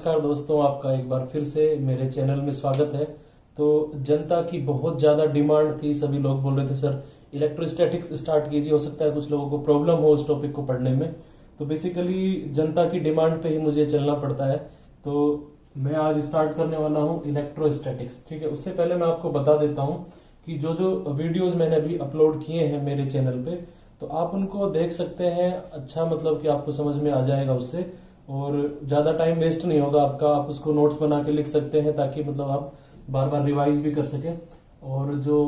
नमस्कार दोस्तों, आपका एक बार फिर से मेरे चैनल में स्वागत है। तो जनता की बहुत ज़्यादा डिमांड थी, सभी लोग बोल रहे थे सर इलेक्ट्रोस्टैटिक्स स्टार्ट कीजिए, हो सकता है कुछ लोगों को प्रॉब्लम हो उस टॉपिक को पढ़ने में। तो बेसिकली जनता की डिमांड पे ही मुझे चलना पड़ता है। तो मैं आज स्टार्ट करने वाला हूँ इलेक्ट्रोस्टैटिक्स। ठीक है, उससे पहले मैं आपको बता देता हूँ कि जो जो वीडियोज मैंने अभी अपलोड किए हैं मेरे चैनल पे, तो आप उनको देख सकते हैं। अच्छा, मतलब कि आपको समझ में आ जाएगा उससे, और ज़्यादा टाइम वेस्ट नहीं होगा आपका। आप उसको नोट्स बना के लिख सकते हैं ताकि मतलब आप बार बार रिवाइज भी कर सकें। और जो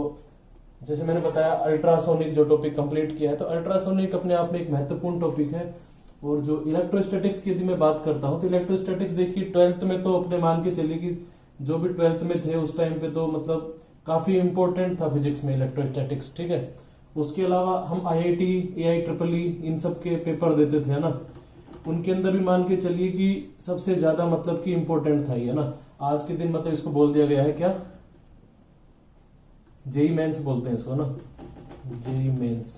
जैसे मैंने बताया अल्ट्रासोनिक जो टॉपिक कंप्लीट किया है, तो अल्ट्रासोनिक अपने आप में एक महत्वपूर्ण टॉपिक है। और जो इलेक्ट्रोस्टैटिक्स की यदि मैं बात करता हूँ, तो इलेक्ट्रोस्टैटिक्स देखिए 12th में तो अपने मान के चलिए कि जो भी 12th में थे उस टाइम पे तो मतलब काफी इंपॉर्टेंट था फिजिक्स में इलेक्ट्रोस्टैटिक्स। ठीक है, उसके अलावा हम IIT AIEEE इन सब के पेपर देते थे ना, उनके अंदर भी मान के चलिए कि सबसे ज्यादा मतलब कि इंपॉर्टेंट था ये ना। आज के दिन मतलब इसको बोल दिया गया है क्या, जेई मेंस बोलते हैं इसको ना, जेई मेंस।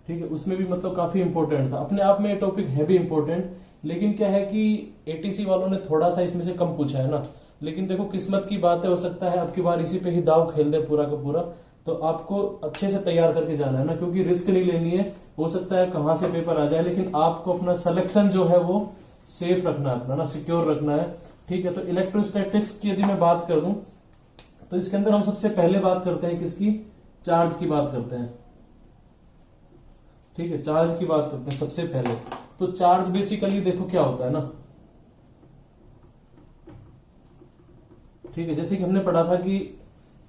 ठीक है, उसमें भी मतलब काफी इंपॉर्टेंट था। अपने आप में ये टॉपिक है भी इंपॉर्टेंट, लेकिन क्या है कि ATC वालों ने थोड़ा सा इसमें से कम पूछा है ना। लेकिन देखो किस्मत की बात है, हो सकता है अब की बार इसी पे ही दाव खेल दे पूरा का पूरा। तो आपको अच्छे से तैयार करके जाना है ना, क्योंकि रिस्क नहीं लेनी है। हो सकता है कहां से पेपर आ जाए, लेकिन आपको अपना सिलेक्शन जो है वो सेफ रखना है, अपना ना सिक्योर रखना है। ठीक है, तो इलेक्ट्रोस्टैटिक्स की यदि मैं बात कर दूं, तो इसके अंदर हम सबसे पहले बात करते हैं किसकी, चार्ज की बात करते हैं। ठीक है, चार्ज की बात करते हैं सबसे पहले। तो चार्ज बेसिकली देखो क्या होता है ना। ठीक है, जैसे कि हमने पढ़ा था कि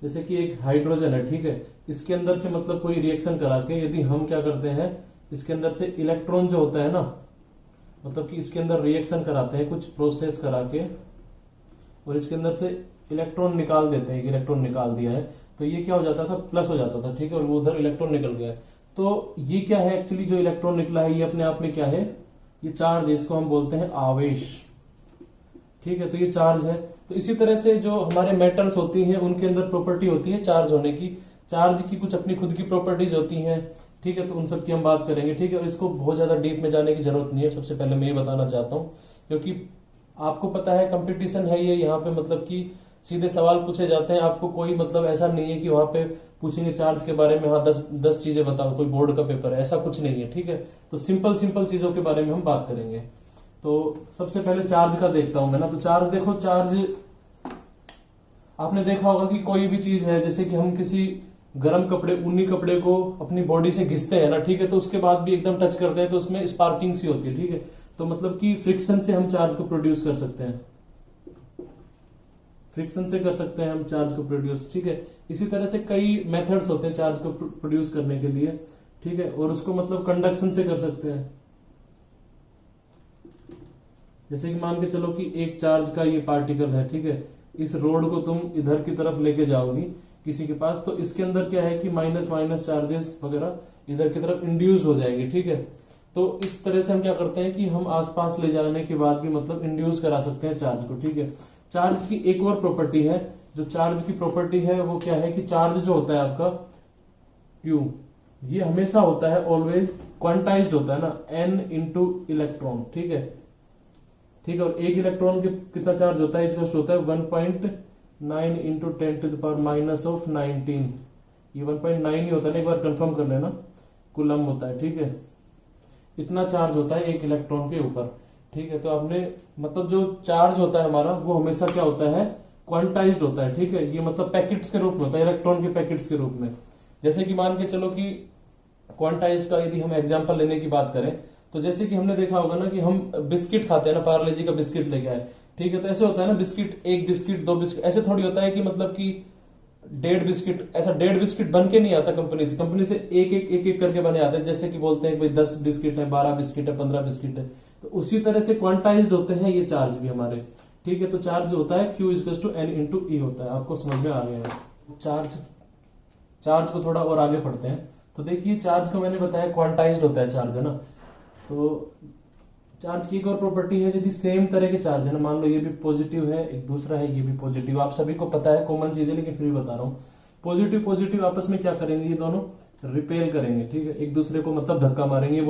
जैसे कि एक हाइड्रोजन है, ठीक है, इसके अंदर से मतलब कोई रिएक्शन करा के यदि हम क्या करते हैं, इसके अंदर से इलेक्ट्रॉन जो होता है ना, मतलब कि इसके अंदर रिएक्शन कराते हैं कुछ प्रोसेस करा के, और इसके अंदर से इलेक्ट्रॉन निकाल देते हैं। इलेक्ट्रॉन निकाल दिया है तो ये क्या हो जाता था, प्लस हो जाता था। ठीक है, और वो उधर इलेक्ट्रॉन निकल गया है। तो ये क्या है एक्चुअली, जो इलेक्ट्रॉन निकला है ये अपने आप में क्या है, ये चार्ज है, इसको हम बोलते हैं आवेश। ठीक है, तो ये चार्ज है। तो इसी तरह से जो हमारे मेटल्स होती हैं उनके अंदर प्रॉपर्टी होती है चार्ज होने की। चार्ज की कुछ अपनी खुद की प्रॉपर्टीज होती हैं। ठीक है, तो उन सब की हम बात करेंगे। ठीक है, और इसको बहुत ज्यादा डीप में जाने की जरूरत नहीं है, सबसे पहले मैं ये बताना चाहता हूँ, क्योंकि आपको पता है कंपटीशन है ये, यहाँ पे मतलब कि सीधे सवाल पूछे जाते हैं। आपको कोई मतलब ऐसा नहीं है कि वहां पे पूछेंगे चार्ज के बारे में, हाँ 10 चीजें बताओ, कोई बोर्ड का पेपर है, ऐसा कुछ नहीं है। ठीक है, तो सिंपल सिंपल चीजों के बारे में हम बात करेंगे। तो सबसे पहले चार्ज का देखता हूं मैं ना। तो चार्ज देखो, चार्ज आपने देखा होगा कि कोई भी चीज है, जैसे कि हम किसी गर्म कपड़े, ऊनी कपड़े को अपनी बॉडी से घिसते हैं ना, ठीक है, तो उसके बाद भी एकदम टच करते हैं तो उसमें स्पार्किंग सी होती है। ठीक है, तो मतलब कि फ्रिक्शन से हम चार्ज को प्रोड्यूस कर सकते हैं, फ्रिक्शन से कर सकते हैं हम चार्ज को प्रोड्यूस। ठीक है, इसी तरह से कई मेथड्स होते हैं चार्ज को प्रोड्यूस करने के लिए। ठीक है, और उसको मतलब कंडक्शन से कर सकते हैं। जैसे कि मान के चलो कि एक चार्ज का ये पार्टिकल है, ठीक है, इस रोड को तुम इधर की तरफ लेके जाओगी किसी के पास, तो इसके अंदर क्या है कि माइनस माइनस चार्जेस वगैरह इधर की तरफ इंड्यूस हो जाएंगे। ठीक है, तो इस तरह से हम क्या करते हैं कि हम आसपास ले जाने के बाद भी मतलब इंड्यूस करा सकते हैं चार्ज को। ठीक है, चार्ज की एक और प्रॉपर्टी है। जो चार्ज की प्रॉपर्टी है वो क्या है कि चार्ज जो होता है आपका Q, ये हमेशा होता है ऑलवेज क्वांटाइज्ड होता है ना, N इंटू इलेक्ट्रॉन। ठीक है, ठीक है, और एक इलेक्ट्रॉन के कितना चार्ज होता है, इज होता है 1.9 इंटू 10⁻⁻19। ये 1.9 ही होता है ना, एक बार कंफर्म कर लेना, कूलम होता है। ठीक है, इतना चार्ज होता है एक इलेक्ट्रॉन के ऊपर। ठीक है, तो आपने मतलब जो चार्ज होता है हमारा वो हमेशा क्या होता है, क्वांटाइज्ड होता है। ठीक है, ये मतलब पैकेट्स के रूप में होता है, इलेक्ट्रॉन के पैकेट्स के रूप में। जैसे कि मान के चलो कि क्वांटाइज्ड का यदि हम एग्जांपल लेने की बात करें, तो जैसे कि हमने देखा होगा ना कि हम बिस्किट खाते हैं ना, पार्ले जी का बिस्किट लेके आए। ठीक है, तो ऐसे होता है ना, बिस्किट, एक बिस्किट, दो बिस्किट, ऐसे थोड़ी होता है कि मतलब कि 1.5 बिस्किट, ऐसा 1.5 बिस्किट बन के नहीं आता कंपनी से एक करके बने आते हैं। जैसे कि बोलते हैं भाई 10 बिस्किट है, 12 बिस्किट है, 15 बिस्किट है, तो उसी तरह से क्वांटाइज्ड होते हैं ये चार्ज भी हमारे। ठीक है, तो चार्ज होता है Q equals to N into E होता है। आपको समझ में आ गया है। चार्ज को थोड़ा और आगे पढ़ते हैं। तो देखिए चार्ज को मैंने बताया क्वांटाइज्ड होता है चार्ज, है ना। तो चार्ज की एक और प्रॉपर्टी है, यदि सेम तरह के चार्ज है ना, मान लो ये भी पॉजिटिव है, एक दूसरा है ये भी पॉजिटिव, आप सभी को पता है, कॉमन चीज है, लेकिन फिर भी बता रहा हूँ। पॉजिटिव पॉजिटिव आपस में क्या करेंगे, ये दोनों रिपेल करेंगे। ठीक है, एक दूसरे को मतलब धक्का मारेंगे। ये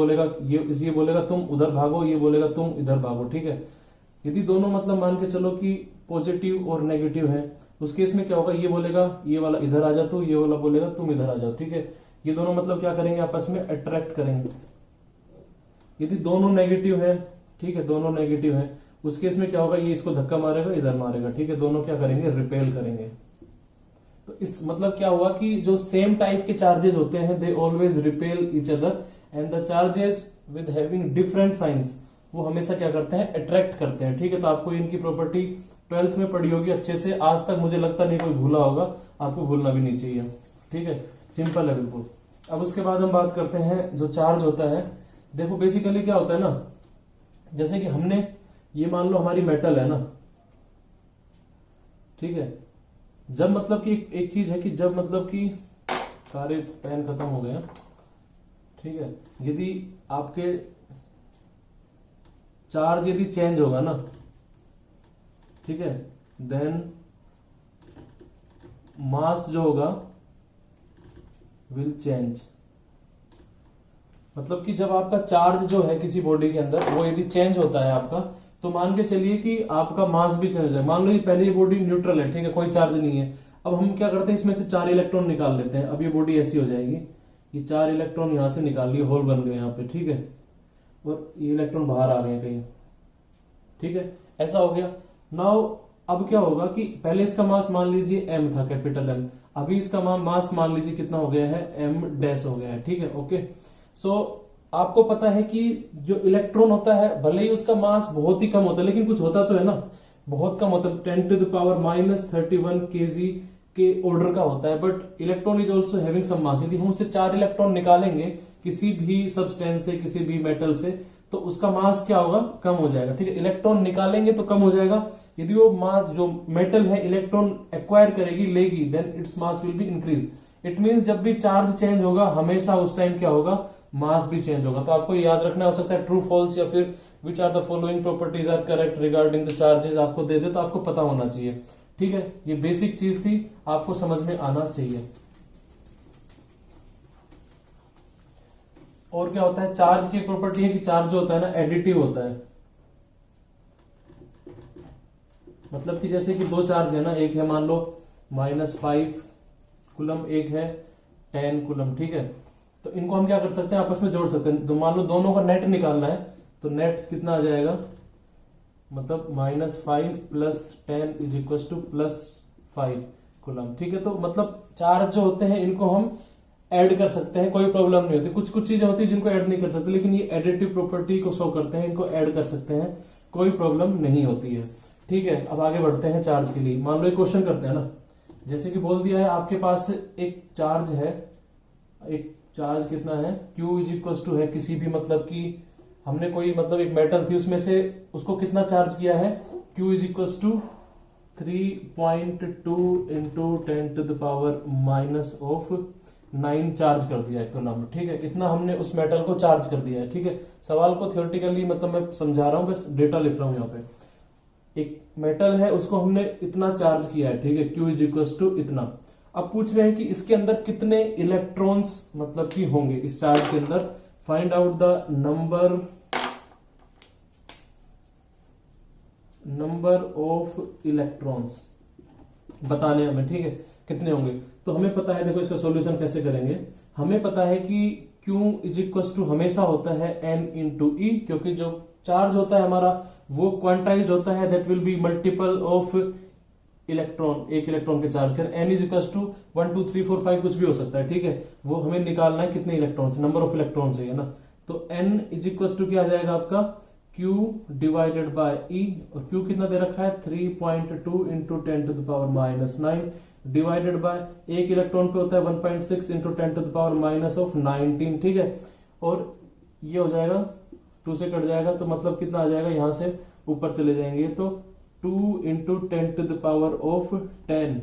बोलेगा तुम उधर भागो, ये बोलेगा तुम इधर भागो। ठीक है, यदि दोनों मतलब मान के चलो कि पॉजिटिव और नेगेटिव है, उस केस में क्या होगा, ये बोलेगा ये वाला इधर आ जा तू, ये वाला बोलेगा तुम इधर आ जाओ, ठीक है। ये दोनों मतलब क्या करेंगे, आपस में अट्रैक्ट करेंगे। यदि दोनों नेगेटिव है, ठीक है, दोनों नेगेटिव है, उस केस में क्या होगा, ये इसको धक्का मारेगा, इधर मारेगा, ठीक है, दोनों क्या करेंगे, रिपेल करेंगे। तो इस मतलब क्या हुआ कि जो सेम टाइप के चार्जेस होते हैं they always repel each other, and the charges with having different science वो हमेशा क्या करते हैं, अट्रैक्ट करते हैं, ठीक है। तो आपको इनकी प्रॉपर्टी 12th में पढ़ी होगी अच्छे से, आज तक मुझे लगता नहीं कोई भूला होगा, आपको भूलना भी नहीं चाहिए, ठीक है, सिंपल है बिल्कुल। अब उसके बाद हम बात करते हैं जो चार्ज होता है। देखो बेसिकली क्या होता है ना, जैसे कि हमने ये मान लो हमारी मेटल है ना, ठीक है, जब मतलब कि एक चीज है कि जब मतलब कि सारे पेन खत्म हो गए हैं, ठीक है, यदि आपके चार्ज यदि चेंज होगा ना, ठीक है, देन मास जो होगा विल चेंज। मतलब कि जब आपका चार्ज जो है किसी बॉडी के अंदर वो यदि चेंज होता है आपका, तो मान के चलिए कि आपका मास भी चेंज है। मान लो ये पहले ये बॉडी न्यूट्रल है, ठीक है, कोई चार्ज नहीं है। अब हम क्या करते हैं, इसमें से 4 इलेक्ट्रॉन निकाल लेते हैं। अब ये बॉडी ऐसी हो जाएगी, ये 4 इलेक्ट्रॉन यहां से निकाल लिए, होल बन गए यहाँ पे, ठीक है, और ये इलेक्ट्रॉन बाहर आ गए हैं कहीं, ठीक है, ऐसा हो गया। नाउ अब क्या होगा कि पहले इसका मास मान लीजिए m था, कैपिटल M, अभी इसका मास मान लीजिए कितना हो गया है, m डैश हो गया है, ठीक है, ओके। सो आपको पता है कि जो इलेक्ट्रॉन होता है भले ही उसका मास बहुत ही कम होता है, लेकिन कुछ होता तो है ना, बहुत कम होता है, 10⁻³ kg के ऑर्डर का होता है, but electron is also having some mass. यदि हम उससे 4 इलेक्ट्रॉन निकालेंगे किसी भी सब्सटेंस से, किसी भी मेटल से, तो उसका मास क्या होगा, कम हो जाएगा, ठीक है। इलेक्ट्रॉन निकालेंगे तो कम हो जाएगा। यदि वो मास जो मेटल है इलेक्ट्रॉन एक्वायर करेगी, लेगी, then its mass will be increase. It mean जब भी चार्ज चेंज होगा हमेशा उस टाइम क्या होगा, मास भी चेंज होगा। तो आपको याद रखना हो सकता है ट्रू फॉल्स या फिर which are the following properties are correct regarding the charges आपको दे दे, तो आपको पता होना चाहिए, ठीक है। ये बेसिक चीज थी, आपको समझ में आना चाहिए। और क्या होता है, चार्ज की प्रॉपर्टी है कि चार्ज जो होता है ना एडिटिव होता है। मतलब कि जैसे कि 2 चार्ज है ना, एक है मान लो -5 कूलम, एक है 10 कूलम, ठीक है। तो इनको हम क्या कर सकते हैं, आपस में जोड़ सकते हैं। तो मान लो दोनों का नेट निकालना है, तो नेट कितना आ जाएगा, मतलब -5 + 10 = +5 कूलम, ठीक है। तो मतलब चार्ज जो होते हैं इनको हम ऐड कर सकते हैं, कोई प्रॉब्लम नहीं होती। कुछ कुछ चीजें होती है जिनको ऐड नहीं कर सकते, लेकिन ये एडिटिव प्रॉपर्टी को शो करते हैं, इनको ऐड कर सकते हैं, कोई प्रॉब्लम नहीं होती है, ठीक है। अब आगे बढ़ते हैं चार्ज के लिए। मान लो एक क्वेश्चन करते हैं ना, जैसे कि बोल दिया है आपके पास एक चार्ज है, एक चार्ज कितना है, Q = है किसी भी, मतलब कि हमने कोई मतलब एक मेटल थी उसमें से उसको कितना चार्ज किया है, Q = 3.2 × 10⁻⁹ चार्ज कर दिया है कूलम, ठीक है। इतना हमने उस मेटल को चार्ज कर दिया है, ठीक है। सवाल को थियोरेटिकली मतलब मैं समझा रहा हूं, बस डेटा लिख रहा हूं यहाँ पे। एक मेटल है उसको हमने इतना चार्ज किया है, ठीक है, Q = इतना। अब पूछ रहे हैं कि इसके अंदर कितने इलेक्ट्रॉन्स मतलब कि होंगे इस चार्ज के अंदर। Find out the number of electrons बताने हमें, ठीक है, कितने होंगे। तो हमें पता है, देखो इसका सॉल्यूशन कैसे करेंगे। हमें पता है कि Q = हमेशा होता है N × E, क्योंकि जो चार्ज होता है हमारा वो क्वांटाइज्ड होता है, that will be multiple of electron, एक इलेक्ट्रॉन के चार्ज कर। N = 1 2 3 4 5 कुछ भी हो सकता है, ठीक है। वो हमें निकालना है कितने इलेक्ट्रॉन्स, नंबर ऑफ इलेक्ट्रॉन्स है ना। तो N = क्या आ जाएगा आपका, Q / E, और Q कितना दे रखा है, 3.2 × 10⁻⁹ डिवाइडेड बाय एक इलेक्ट्रॉन पे होता है 1.6 × 10⁻⁻⁹, ठीक है। और ये हो जाएगा 2 से कट जाएगा, तो मतलब कितना आ जाएगा, यहां से ऊपर चले जाएंगे तो 2 × 10⁻10,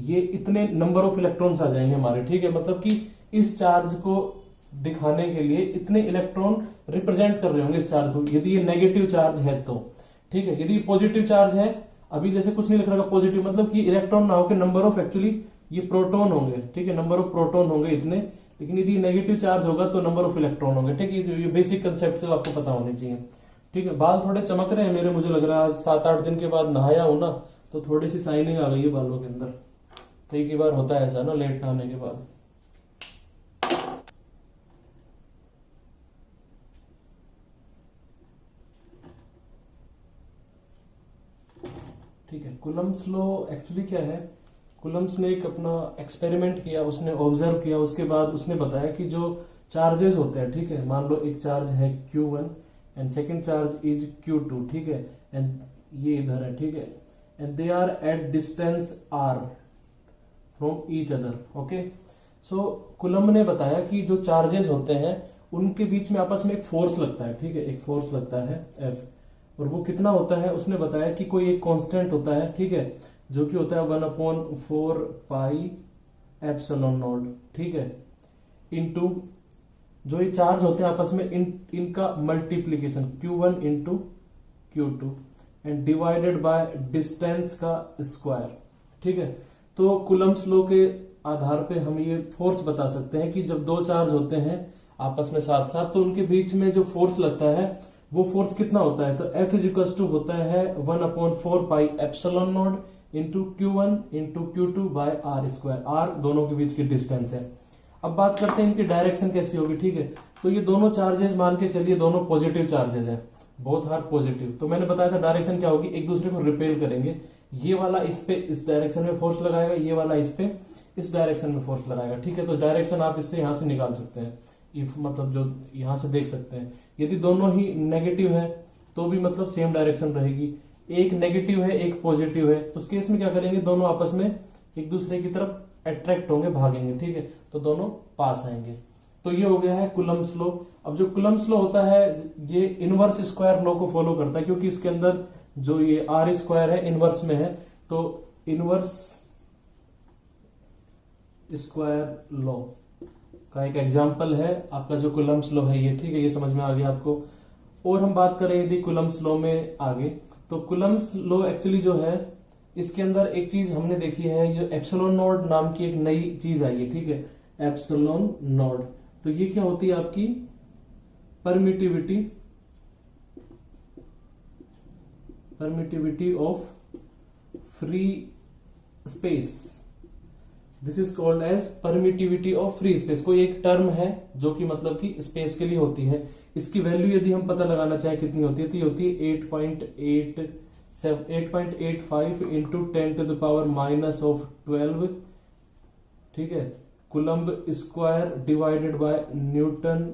ये इतने नंबर ऑफ इलेक्ट्रॉन्स आ जाएंगे हमारे, ठीक है। मतलब कि इस चार्ज को दिखाने के लिए इतने इलेक्ट्रॉन रिप्रेजेंट कर रहे होंगे इस चार्ज को, यदि ये नेगेटिव चार्ज है तो, ठीक है। यदि पॉजिटिव चार्ज है, अभी जैसे कुछ नहीं लिख रहा पॉजिटिव, मतलब कि इलेक्ट्रॉन ना होकर नंबर ऑफ एक्चुअली ये प्रोटॉन होंगे, ठीक है, नंबर ऑफ प्रोटॉन होंगे इतने। लेकिन यदि नेगेटिव चार्ज होगा तो नंबर ऑफ इलेक्ट्रॉन होंगे, ठीक है। ये बेसिक कंसेप्ट से आपको पता होने चाहिए, ठीक है, बाल थोड़े चमक रहे हैं मेरे, मुझे लग रहा है आज 7-8 दिन के बाद नहाया हूं ना, तो थोड़ी सी शाइनिंग आ गई है बालों के अंदर। कई बार होता है ऐसा ना लेट नहाने के बाद। ठीक है, कुलम्स लॉ एक्चुअली क्या है, कुलम्स ने एक अपना एक्सपेरिमेंट किया, उसने ऑब्जर्व किया, उसके बाद उसने बताया कि जो चार्जेस होते हैं, ठीक है, मान लो एक चार्ज है Q1 and second charge is Q2, ठीक है, एंड ये इधर है, ठीक है, and they are at distance r from each other. Okay, so Coulomb ने बताया कि जो चार्जेस होते हैं उनके बीच में आपस में एक फोर्स लगता है, ठीक है, एक फोर्स लगता है F, और वो कितना होता है उसने बताया कि कोई एक कांस्टेंट होता है, ठीक है, जो कि होता है 1/4 पाई एप्सिलॉन नॉट, ठीक है, इनटू जो ये चार्ज होते हैं आपस में इनका multiplication Q1 into Q2 and divided by distance का स्क्वायर। ठीक है, तो कुलम्ब्स लॉ के आधार पे हम ये फोर्स बता सकते हैं कि जब दो चार्ज होते हैं आपस में साथ साथ, तो उनके बीच में जो फोर्स लगता है वो फोर्स कितना होता है, तो F इज इक्वल टू होता है 1/4 pi epsilon naught into Q1 into Q2 by R square. R दोनों के बीच की डिस्टेंस है। अब बात करते हैं इनकी डायरेक्शन कैसी होगी। ठीक है, तो ये दोनों चार्जेस मान के चलिए दोनों पॉजिटिव चार्जेस हैं, बोथ आर पॉजिटिव, तो मैंने बताया था डायरेक्शन क्या होगी, एक दूसरे को रिपेल करेंगे। ये वाला इस पे इस डायरेक्शन में फोर्स लगाएगा, ये वाला इस पे इस डायरेक्शन में फोर्स लगाएगा। ठीक है, तो डायरेक्शन आप इससे यहां से निकाल सकते हैं, इफ मतलब जो यहां से देख सकते हैं, यदि दोनों ही नेगेटिव है तो भी मतलब सेम डायरेक्शन रहेगी, एक नेगेटिव है एक पॉजिटिव है, तो उस केस में क्या करेंगे, दोनों आपस में एक दूसरे की तरफ अट्रैक्ट होंगे, भागेंगे। ठीक है, तो दोनों पास आएंगे। तो ये हो गया है कुलम्ब्स लॉ। अब जो कुलम्ब्स लॉ होता है ये इनवर्स स्क्वायर लॉ को फॉलो करता है, क्योंकि इसके अंदर जो ये आर स्क्वायर है इनवर्स में है, तो इनवर्स स्क्वायर लॉ का एक एग्जाम्पल है आपका जो कुलम्ब्स लॉ है ये। ठीक है, ये समझ में आ गया आपको। और हम बात करें यदि कुलम्ब्स लॉ में आगे, तो कुलम्ब्स लॉ एक्चुअली जो है इसके अंदर एक चीज हमने देखी है, जो एप्सिलॉन नॉट नाम की एक नई चीज आई है। ठीक है, एप्सिलॉन नॉट, तो ये क्या होती है आपकी permittivity of free space. This is called as permittivity of free space. कोई एक टर्म है जो कि मतलब कि स्पेस के लिए होती है, इसकी वैल्यू यदि हम पता लगाना चाहे कितनी होती है, तो ये होती है 8.85 इंटू 10⁻⁻12। ठीक है, Coulomb square divided by newton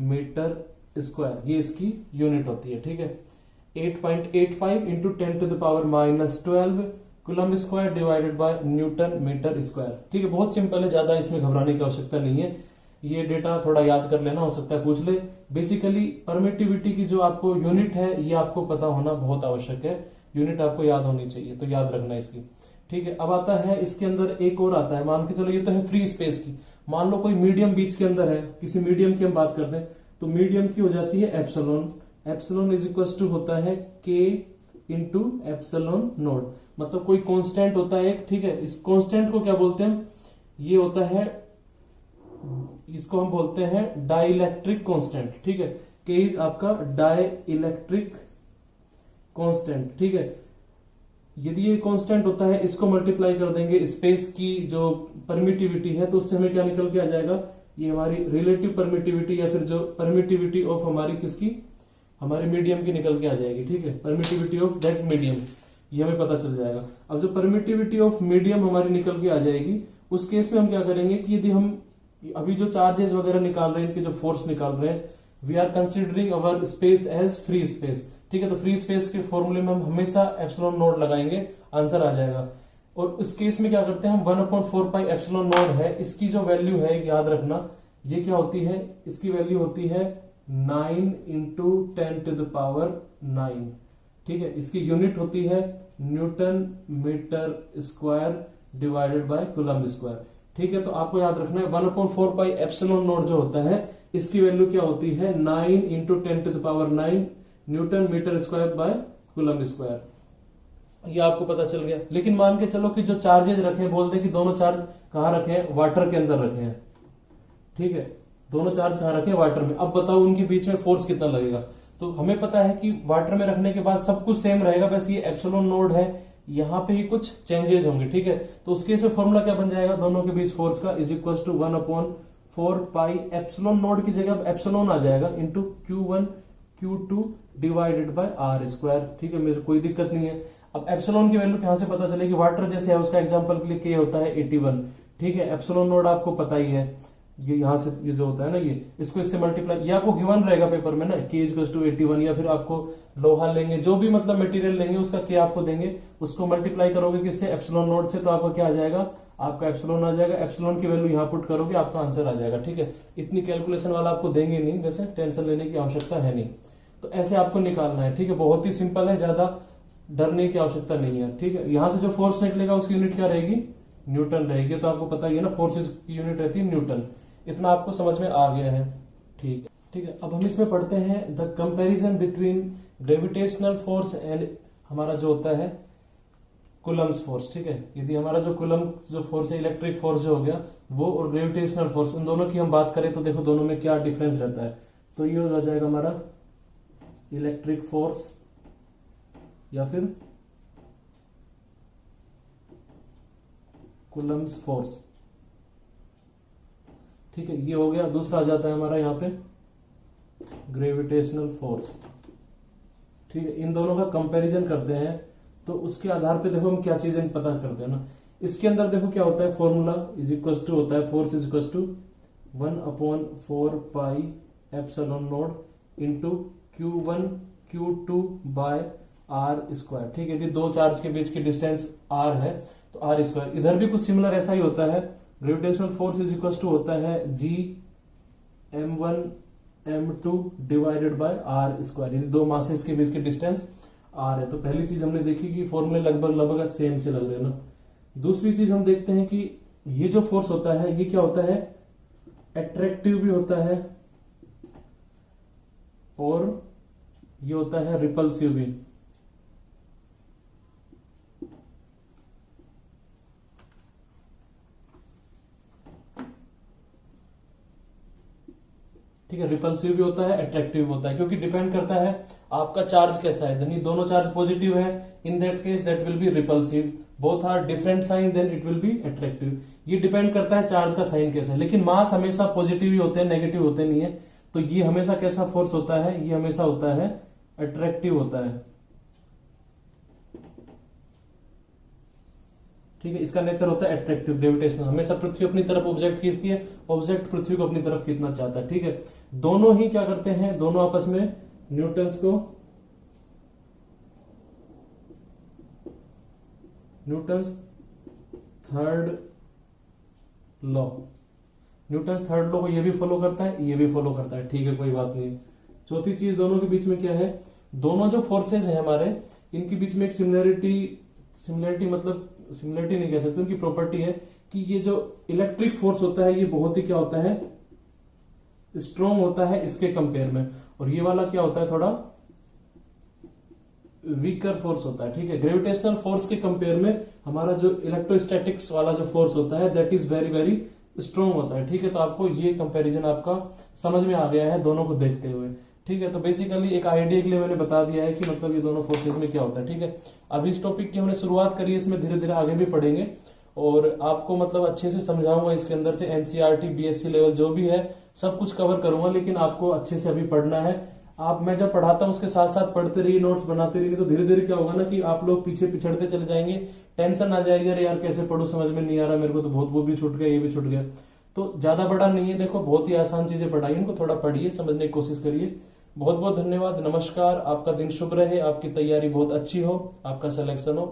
metre square, ये इसकी यूनिट होती है। ठीक है, 8.85 into 10⁻⁻12 Coulomb square divided by newton metre square. ठीक है, बहुत सिंपल है, ज्यादा इसमें घबराने की आवश्यकता नहीं है। ये डेटा थोड़ा याद कर लेना, हो सकता है पूछ ले। बेसिकली परमिटिविटी की जो आपको यूनिट है ये आपको पता होना बहुत आवश्यक है, यूनिट आपको याद होनी चाहिए, तो याद रखना इसकी। ठीक है, अब आता है इसके अंदर एक और आता है, मान के चलो ये तो है फ्री स्पेस की, मान लो कोई मीडियम बीच के अंदर है, किसी मीडियम की हम बात करते हैं, तो मीडियम की हो जाती है epsilon. Epsilon is equal to होता है K इंटू एप्सिलॉन नॉट, मतलब कोई कांस्टेंट होता है एक। ठीक है, इस कांस्टेंट को क्या बोलते हैं, ये होता है, इसको हम बोलते हैं डाइलेक्ट्रिक कांस्टेंट। ठीक है, K इज आपका डाइलेक्ट्रिक कांस्टेंट। ठीक है, यदि ये कांस्टेंट होता है, इसको मल्टीप्लाई कर देंगे स्पेस की जो परमिटिविटी है, तो उससे हमें क्या निकल के आ जाएगा, ये हमारी रिलेटिव परमिटिविटी या फिर जो परमिटिविटी ऑफ हमारी किसकी, हमारे मीडियम की निकल के आ जाएगी। ठीक है, परमिटिविटी ऑफ दैट मीडियम, ये हमें पता चल जाएगा। अब जो परमिटिविटी ऑफ मीडियम हमारी निकल के आ जाएगी, उस केस में हम क्या करेंगे कि यदि हम अभी जो चार्जेस वगैरह निकाल रहे हैं, इनके जो फोर्स निकाल रहे हैं, we are considering our space as free space. ठीक है, तो फ्री स्पेस के फॉर्मूले में हम हमेशा एप्सिलॉन नॉट लगाएंगे, आंसर आ जाएगा। और इस केस में क्या करते हैं हम, 1/4 पाई एप्सिलॉन नॉट है, इसकी जो वैल्यू है याद रखना, ये क्या होती है, इसकी वैल्यू होती है 9 इंटू 10⁻⁹। ठीक है, इसकी यूनिट होती है newton metre square divided by Coulomb square. ठीक है, तो आपको याद रखना है 1/4 पाई एप्सिलॉन नॉट जो होता है, इसकी वैल्यू क्या होती है 9 into 10⁻⁹ newton metre square by Coulomb square. ये आपको पता चल गया। लेकिन मान के चलो कि जो चार्जेस रखे, बोल दे कि दोनों चार्ज कहां रखे हैं, वाटर के अंदर रखे हैं। ठीक है, दोनों चार्ज कहां रखे हैं, वाटर में। अब बताओ उनके बीच में फोर्स कितना लगेगा, तो हमें पता है कि वाटर में रखने के बाद सब कुछ सेम रहेगा, बस ये एप्सिलॉन नोड है, यहाँ पे ही कुछ चेंजेस होंगे, ठीक है। तो उसके इसमें फॉर्मूला क्या बन जाएगा दोनों के बीच फोर्स का, is equal to 1/4 pi epsilon naught की जगह एप्सिलॉन आ जाएगा into Q1 Q2 divided by R square, ठीक है। मेरे कोई दिक्कत नहीं है। अब एप्सिलॉन की वैल्यू कहां से पता चलेगी, वाटर जैसे है उसका एग्जांपल के लिए K होता है 81, ठीक है। एप्सिलॉन नोड आपको पता ही है, ये यहां से ये जो होता है ना, ये इसको इससे मल्टीप्लाई, ये आपको गिवन रहेगा पेपर में ना, K इक्वल टू 81, या फिर आपको लोहा लेंगे, जो भी मतलब मटेरियल लेंगे उसका K आपको देंगे, उसको मल्टीप्लाई करोगे किससे, एप्सिलॉन नोड से, तो आपका क्या आ जाएगा, आपका एप्सिलॉन आ जाएगा। एप्सिलॉन की वैल्यू यहाँ पुट करोगे आपका आंसर आ जाएगा, ठीक है। इतनी कैलकुलेशन वाला आपको देंगे नहीं, वैसे टेंशन लेने की आवश्यकता है नहीं। तो ऐसे आपको निकालना है, ठीक है। बहुत ही सिंपल है, ज्यादा डरने की आवश्यकता नहीं है, ठीक है। यहां से जो फोर्स निकलेगा उसकी यूनिट क्या रहेगी, न्यूटन रहेगी। तो आपको पता ही है ना, फोर्सेज की यूनिट रहती है न्यूटन। इतना आपको समझ में आ गया है, ठीक है, ठीक है। अब हम इसमें पढ़ते हैं the comparison between gravitational force and हमारा जो होता है कुलम्स फोर्स, ठीक है। यदि हमारा जो कुलम जो फोर्स है, इलेक्ट्रिक फोर्स जो हो गया वो, और ग्रेविटेशनल फोर्स, उन दोनों की हम बात करें तो देखो दोनों में क्या डिफरेंस रहता है। तो ये हो जाएगा हमारा इलेक्ट्रिक फोर्स या फिर कुलम्स फोर्स, ठीक है। ये हो गया। दूसरा आ जाता है हमारा यहाँ पे ग्रेविटेशनल फोर्स, ठीक है। इन दोनों का कंपैरिजन करते हैं तो उसके आधार पे देखो हम क्या चीजें पता करते हैं ना। इसके अंदर देखो क्या होता है, फॉर्मूला इज इक्वल टू होता है, force is equal to 1/4 pi epsilon naught into Q1 Q2 by R square, ठीक है। यदि दो चार्ज के बीच की डिस्टेंस R है तो R स्क्वायर। इधर भी कुछ सिमिलर ऐसा ही होता है, gravitational force is equal to होता है G m1 m2 divided by R square, यदि दो मासेस के बीच की डिस्टेंस R है। तो पहली चीज हमने देखी कि फॉर्मूले लगभग लगभग सेम से लग रहे हैं ना। दूसरी चीज हम देखते हैं कि ये जो फोर्स होता है ये क्या होता है, अट्रैक्टिव भी होता है और ये होता है रिपल्सिव भी, ठीक है। रिपल्सिव भी होता है, अट्रैक्टिव होता है, क्योंकि डिपेंड करता है आपका चार्ज कैसा है। यानी दोनों चार्ज पॉजिटिव है, in that case that will be repulsive, both are different sign then it will be attractive. ये डिपेंड करता है चार्ज का साइन कैसा है, लेकिन मास हमेशा पॉजिटिव ही होते हैं, नेगेटिव होते नहीं है। तो ये हमेशा कैसा फोर्स होता है, ये हमेशा होता है अट्रैक्टिव होता है, ठीक है। इसका नेचर होता है अट्रैक्टिव, ग्रेविटेशनल। हमेशा पृथ्वी अपनी तरफ ऑब्जेक्ट खींचती है, ऑब्जेक्ट पृथ्वी को अपनी तरफ खींचना चाहता है, ठीक है। दोनों ही क्या करते हैं, दोनों आपस में न्यूटन्स थर्ड लॉ को ये भी फॉलो करता है, ये भी फॉलो करता है, ठीक है, कोई बात नहीं। चौथी चीज दोनों के बीच में क्या है, दोनों जो फोर्सेज है हमारे, इनके बीच में एक सिमिलरिटी मतलब सिमिलरिटी नहीं कह सकते, उनकी प्रॉपर्टी है कि ये जो इलेक्ट्रिक फोर्स होता है ये बहुत ही क्या होता है, स्ट्रॉन्ग होता है इसके कंपेयर में, और ये वाला क्या होता है, थोड़ा वीकर फोर्स होता है, ठीक है। ग्रेविटेशनल फोर्स के कंपेयर में हमारा जो इलेक्ट्रोस्टैटिक्स वाला जो फोर्स होता है that is very very strong होता है, ठीक है। तो आपको ये कंपैरिजन आपका समझ में आ गया है दोनों को देखते हुए, ठीक है। तो बेसिकली एक आइडिया के लिए मैंने बता दिया है कि मतलब ये दोनों फोर्सेज में क्या होता है, ठीक है। अभी इस टॉपिक की हमने शुरुआत करी है, इसमें धीरे धीरे आगे भी पढ़ेंगे और आपको मतलब अच्छे से समझाऊंगा। इसके अंदर से एनसीईआरटी बीएससी लेवल जो भी है सब कुछ कवर करूंगा, लेकिन आपको अच्छे से अभी पढ़ना है। मैं जब पढ़ाता हूँ उसके साथ साथ पढ़ते रहिए, नोट्स बनाते रहिए, तो धीरे धीरे क्या होगा ना कि आप लोग पीछे पिछड़ते चले जाएंगे, टेंशन आ जाएगी, अरे यार कैसे पढ़ूं, समझ में नहीं आ रहा मेरे को, तो बहुत वो भी छूट गया, ये भी छूट गया। तो ज्यादा बड़ा नहीं है, देखो बहुत ही आसान चीजें पढ़ाई, इनको थोड़ा पढ़िए, समझने की कोशिश करिए। बहुत बहुत धन्यवाद, नमस्कार, आपका दिन शुभ रहे, आपकी तैयारी बहुत अच्छी हो, आपका सिलेक्शन हो।